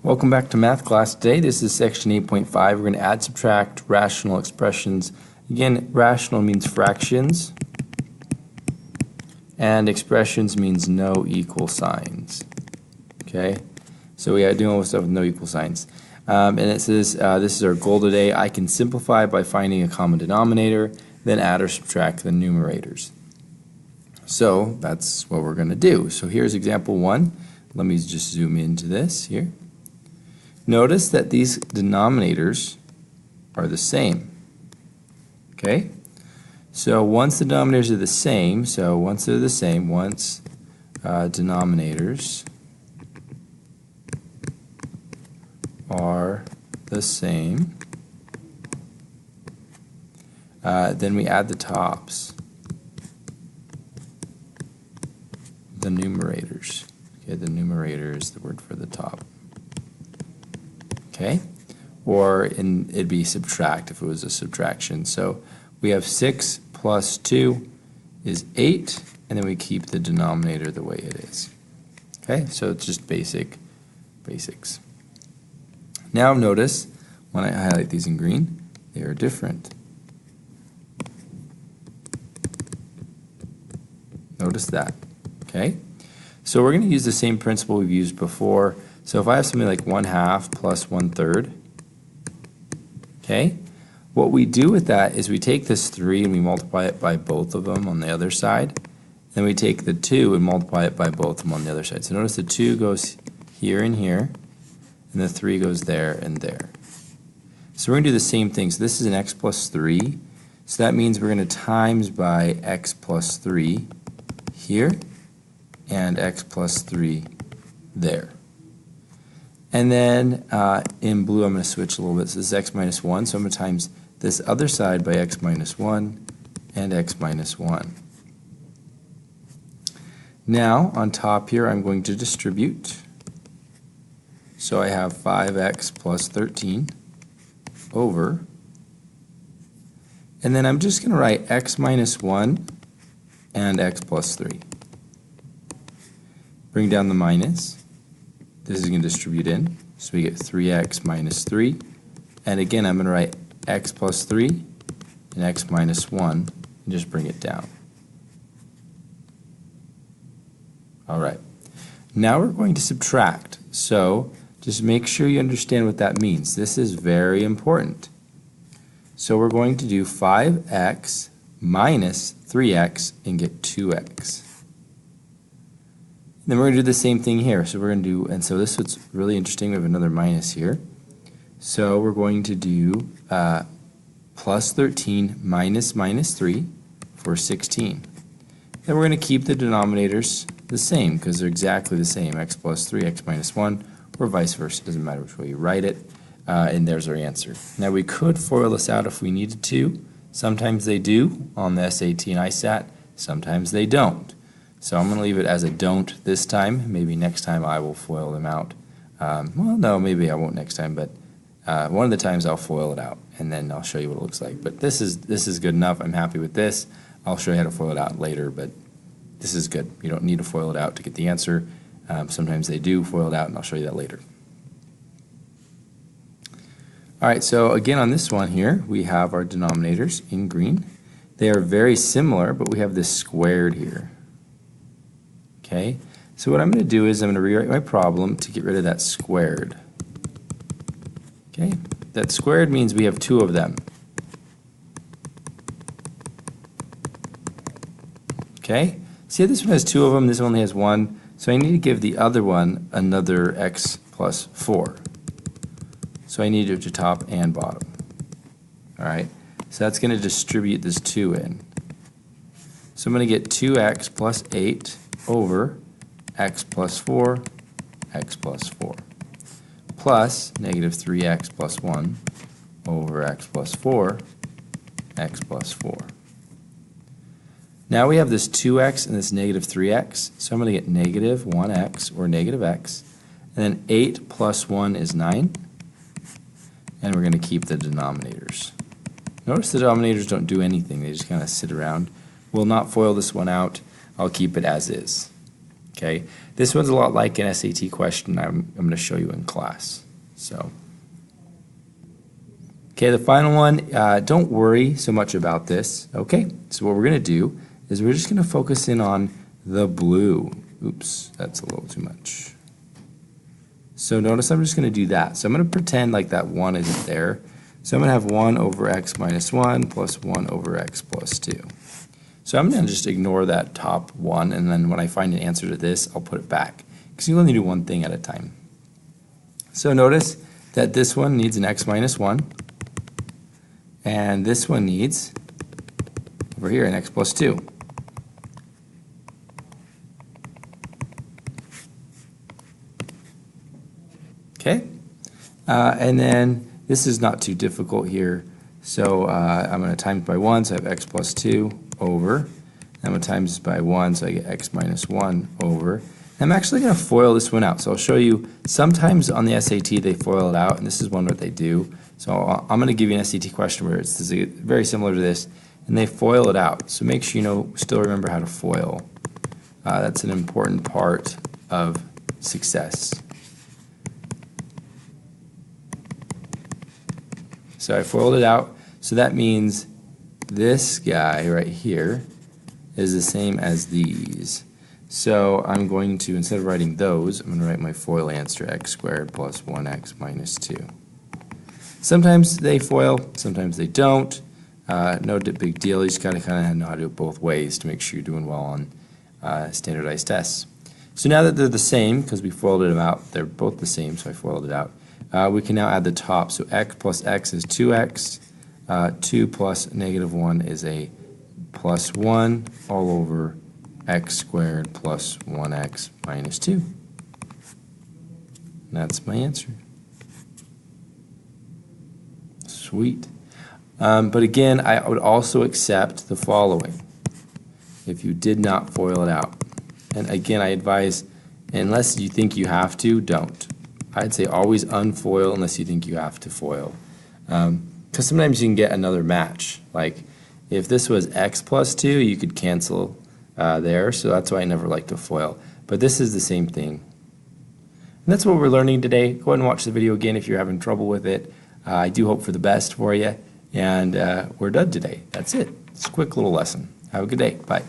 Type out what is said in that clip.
Welcome back to math class. Today this is section 8.5. We're going to add, subtract rational expressions. Again, rational means fractions and expressions means no equal signs. Okay, so we are doing all this stuff with no equal signs. And it says this is our goal today. I can simplify by finding a common denominator, then add or subtract the numerators. So that's what we're going to do. So here's example 1. Let me just zoom into this here. Notice that these denominators are the same. Okay? So once the denominators are the same, denominators are the same, then we add the tops, the numerators. Okay, the numerator is the word for the top. Okay, or it'd be subtract if it was a subtraction. So we have 6 plus 2 is 8, and then we keep the denominator the way it is. Okay, so it's just basics. Now notice when I highlight these in green, they are different. Notice that. Okay, so we're going to use the same principle we've used before. So if I have something like 1/2 plus 1/3, okay, what we do with that is we take this 3 and we multiply it by both of them on the other side. Then we take the 2 and multiply it by both of them on the other side. So notice the 2 goes here and here, and the 3 goes there and there. So we're going to do the same thing. So this is an x plus 3. So that means we're going to times by x plus 3 here and x plus 3 there. And then in blue I'm going to switch a little bit. So this is x minus 1. So I'm going to times this other side by x minus 1 and x minus 1. Now on top here I'm going to distribute. So I have 5x plus 13 over. And then I'm just going to write x minus 1 and x plus 3. Bring down the minus. This is going to distribute in, so we get 3x minus 3. And again, I'm going to write x plus 3 and x minus 1 and just bring it down. Alright, now we're going to subtract. So just make sure you understand what that means. This is very important. So we're going to do 5x minus 3x and get 2x. Then we're going to do the same thing here. So we're going to do, and so this is really interesting. We have another minus here. So we're going to do plus 13 minus 3 for 16. Then we're going to keep the denominators the same because they're exactly the same, x plus 3, x minus 1, or vice versa. It doesn't matter which way you write it. And there's our answer. Now we could FOIL this out if we needed to. Sometimes they do on the SAT and ISAT. Sometimes they don't. So I'm going to leave it as a don't this time. Maybe next time I will FOIL them out. Well, no, maybe I won't next time, but one of the times I'll FOIL it out, and then I'll show you what it looks like. But this is good enough. I'm happy with this. I'll show you how to FOIL it out later, but this is good. You don't need to FOIL it out to get the answer. Sometimes they do FOIL it out, and I'll show you that later. All right, so again on this one here, we have our denominators in green. They are very similar, but we have this squared here. Okay, so what I'm going to do is I'm going to rewrite my problem to get rid of that squared. Okay, that squared means we have 2 of them. Okay, see this one has 2 of them, this one only has 1, so I need to give the other one another x plus 4. So I need to do top and bottom. Alright, so that's going to distribute this 2 in. So I'm going to get 2x plus 8 over x plus 4, x plus 4, plus negative 3x plus 1 over x plus 4, x plus 4. Now we have this 2x and this negative 3x, so I'm going to get negative 1x or negative x, and then 8 plus 1 is 9, and we're going to keep the denominators. Notice the denominators don't do anything, they just kind of sit around. We'll not FOIL this one out. I'll keep it as is. Okay, this one's a lot like an SAT question I'm going to show you in class. So, okay, the final one, don't worry so much about this. Okay, so what we're going to do is we're just going to focus in on the blue. Oops, that's a little too much. So notice I'm just going to do that. So I'm going to pretend like that 1 isn't there. So I'm going to have 1 over x minus 1 plus 1 over x plus 2. So I'm going to just ignore that top 1, and then when I find an answer to this, I'll put it back. Because you only do one thing at a time. So notice that this one needs an x minus 1, and this one needs, over here, an x plus 2. Okay? And then this is not too difficult here. So I'm going to times by 1, so I have x plus 2 over. I'm going to times this by 1, so I get x minus 1 over. And I'm actually going to FOIL this one out. So I'll show you, sometimes on the SAT they FOIL it out, and this is one where they do. So I'm going to give you an SAT question where it's very similar to this, and they FOIL it out. So make sure you still remember how to FOIL. That's an important part of success. So I FOILed it out, so that means this guy right here is the same as these. So I'm going to, instead of writing those, I'm going to write my FOIL answer, x squared plus 1x minus 2. Sometimes they FOIL, sometimes they don't. No big deal, you just gotta kind of know how to do it both ways to make sure you're doing well on standardized tests. So now that they're the same, because we FOILed them out, they're both the same, so I FOILed it out. We can now add the top. So x plus x is 2x. 2 plus negative 1 is a plus 1 all over x squared plus 1x minus 2. And that's my answer. Sweet. But again, I would also accept the following if you did not FOIL it out. And again, I advise, unless you think you have to, don't. I'd say always unfoil unless you think you have to foil. Because sometimes you can get another match. Like if this was x plus 2, you could cancel there, so that's why I never like to foil. But this is the same thing. And that's what we're learning today. Go ahead and watch the video again if you're having trouble with it. I do hope for the best for you. And we're done today. That's it. It's a quick little lesson. Have a good day. Bye.